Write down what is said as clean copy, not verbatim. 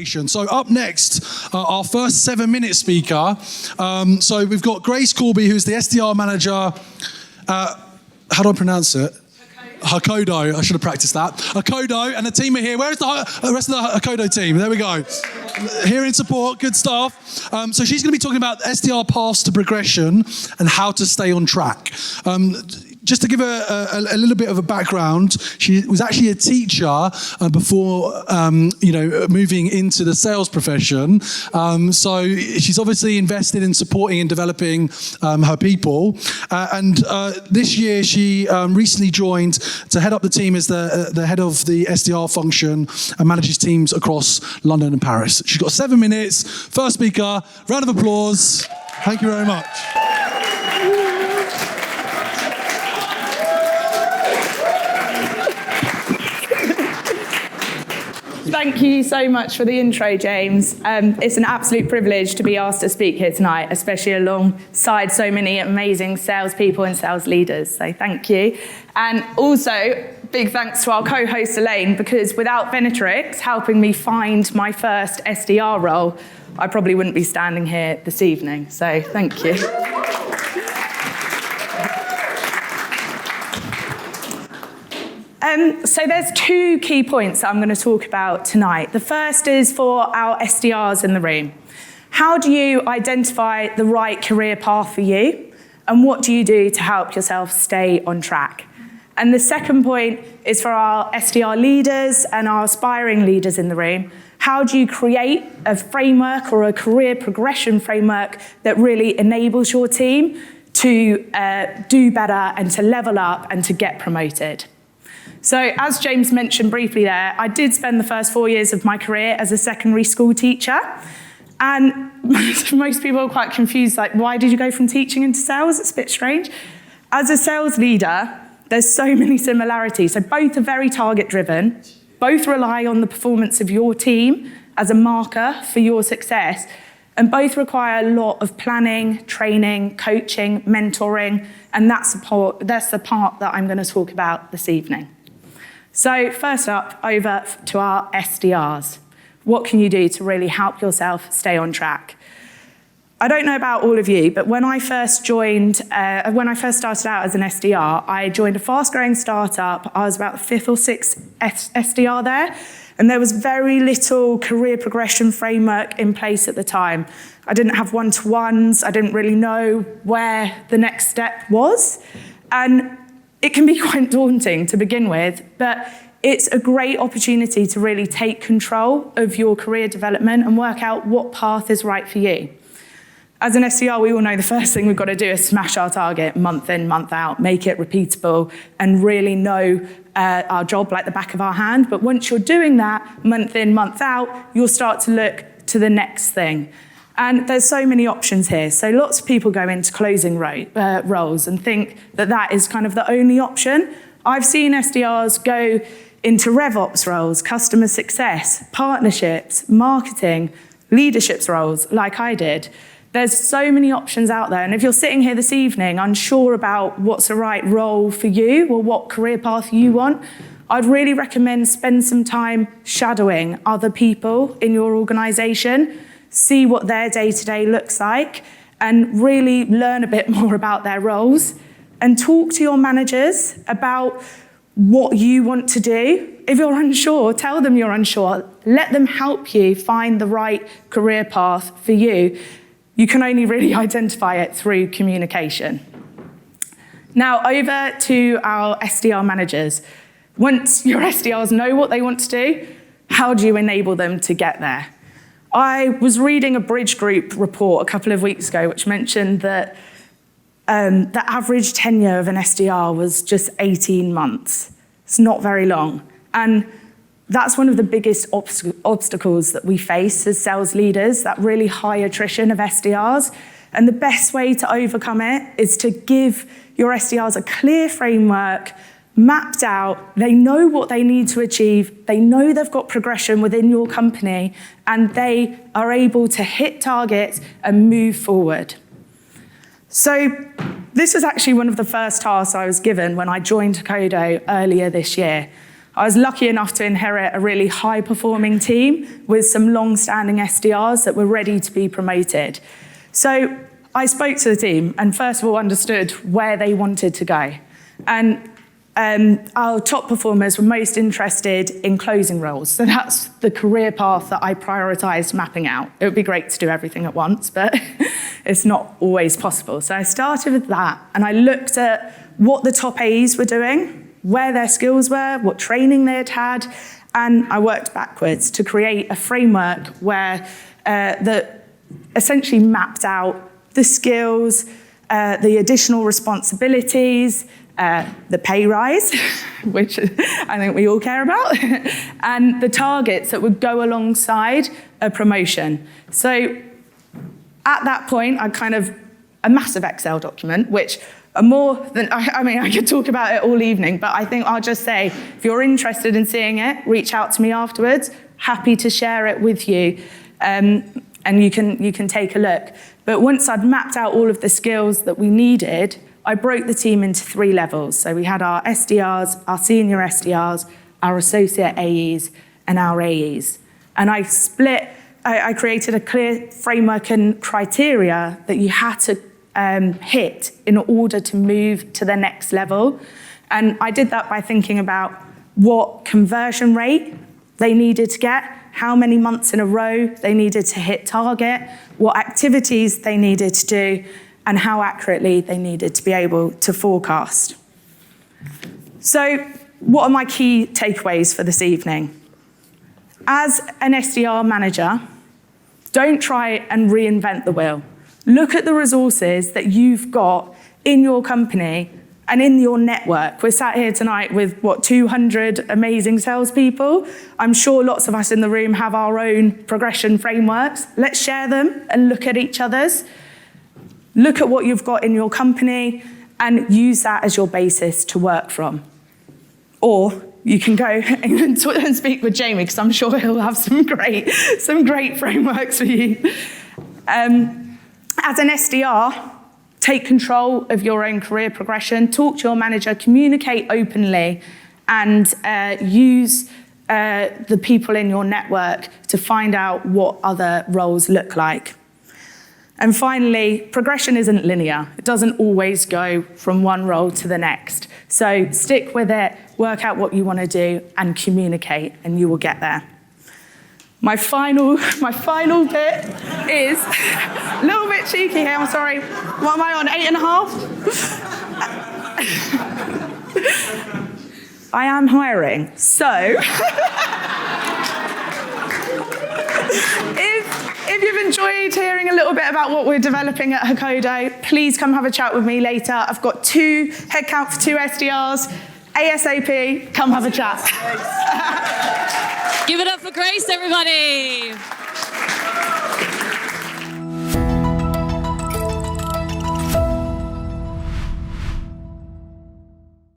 transformation. So up next, our first 7-minute speaker. So we've got Grace Corby, who's the SDR Manager. How do I pronounce it? Hokodo. I should have practiced that. Hokodo and the team are here. Where's the rest of the Hokodo team? There we go. Here in support. Good stuff. So she's going to be talking about SDR paths to progression and how to stay on track. Just to give a little bit of a background, she was actually a teacher before moving into the sales profession. So she's obviously invested in supporting and developing her people. And this year she recently joined to head up the team as the head of the SDR function and manages teams across London and Paris. She's got 7 minutes. First speaker, round of applause. Thank you very much. Thank you so much for the intro, James. It's an absolute privilege to be asked to speak here tonight, especially alongside so many amazing salespeople and sales leaders. So thank you. And also, big thanks to our co-host Elaine, because without Venetrix helping me find my first SDR role, I probably wouldn't be standing here this evening. So thank you. So there's 2 key points that I'm going to talk about tonight. The first is for our SDRs in the room. How do you identify the right career path for you? And what do you do to help yourself stay on track? And the second point is for our SDR leaders and our aspiring leaders in the room. How do you create a framework or a career progression framework that really enables your team to do better and to level up and to get promoted? So as James mentioned briefly there, I did spend the first 4 years of my career as a secondary school teacher. And most people are quite confused, like, why did you go from teaching into sales? It's a bit strange. As a sales leader, there's so many similarities. So both are very target-driven. Both rely on the performance of your team as a marker for your success. And both require a lot of planning, training, coaching, mentoring. And that's the part that I'm going to talk about this evening. So first up, over to our SDRs. What can you do to really help yourself stay on track? I don't know about all of you, but when I first started out as an SDR, I joined a fast-growing startup. I was about the 5th or 6th SDR there, and there was very little career progression framework in place at the time. I didn't have one-to-ones. I didn't really know where the next step was, and it can be quite daunting to begin with, but it's a great opportunity to really take control of your career development and work out what path is right for you. As an SDR, we all know the first thing we've got to do is smash our target month in, month out, make it repeatable, and really know our job like the back of our hand. But once you're doing that, month in, month out, you'll start to look to the next thing. And there's so many options here. So lots of people go into closing roles and think that that is kind of the only option. I've seen SDRs go into RevOps roles, customer success, partnerships, marketing, leadership roles, like I did. There's so many options out there. And if you're sitting here this evening unsure about what's the right role for you or what career path you want, I'd really recommend spend some time shadowing other people in your organization, see what their day-to-day looks like, and really learn a bit more about their roles, and talk to your managers about what you want to do. If you're unsure, tell them you're unsure. Let them help you find the right career path for you. You can only really identify it through communication. Now, over to our SDR managers. Once your SDRs know what they want to do, how do you enable them to get there? I was reading a Bridge Group report a couple of weeks ago, which mentioned that the average tenure of an SDR was just 18 months. It's not very long. And that's one of the biggest obstacles that we face as sales leaders, that really high attrition of SDRs. And the best way to overcome it is to give your SDRs a clear framework, mapped out. They know what they need to achieve. They know they've got progression within your company, and they are able to hit targets and move forward. So this was actually one of the first tasks I was given when I joined Hokodo earlier this year. I was lucky enough to inherit a really high-performing team with some long-standing SDRs that were ready to be promoted. So I spoke to the team and first of all understood where they wanted to go. And our top performers were most interested in closing roles. So that's the career path that I prioritized mapping out. It would be great to do everything at once, but it's not always possible. So I started with that, and I looked at what the top AEs were doing, where their skills were, what training they had had, and I worked backwards to create a framework where that essentially mapped out the skills, the additional responsibilities, the pay rise, which I think we all care about, and the targets that would go alongside a promotion. So at that point, a massive Excel document, which are more than, I could talk about it all evening, but I think I'll just say, if you're interested in seeing it, reach out to me afterwards. Happy to share it with you, and you can take a look. But once I'd mapped out all of the skills that we needed, I broke the team into 3 levels. So we had our SDRs, our senior SDRs, our associate AEs, and our AEs. And I created a clear framework and criteria that you had to hit in order to move to the next level. And I did that by thinking about what conversion rate they needed to get, how many months in a row they needed to hit target, what activities they needed to do, and how accurately they needed to be able to forecast. So what are my key takeaways for this evening? As an SDR manager, don't try and reinvent the wheel. Look at the resources that you've got in your company and in your network. We're sat here tonight with, 200 amazing salespeople. I'm sure lots of us in the room have our own progression frameworks. Let's share them and look at each other's. Look at what you've got in your company and use that as your basis to work from. Or you can go and speak with Jamie, because I'm sure he'll have some great frameworks for you. As an SDR, take control of your own career progression, talk to your manager, communicate openly, and use the people in your network to find out what other roles look like. And finally, progression isn't linear. It doesn't always go from one role to the next. So stick with it, work out what you want to do, and communicate, and you will get there. My final bit is a little bit cheeky here, I'm sorry. What am I on, 8.5? I am hiring, so if you've enjoyed hearing a little bit about what we're developing at Hokodo, please come have a chat with me later. I've got 2 headcount for 2 SDRs. ASAP, come have a chat. Give it up for Grace, everybody.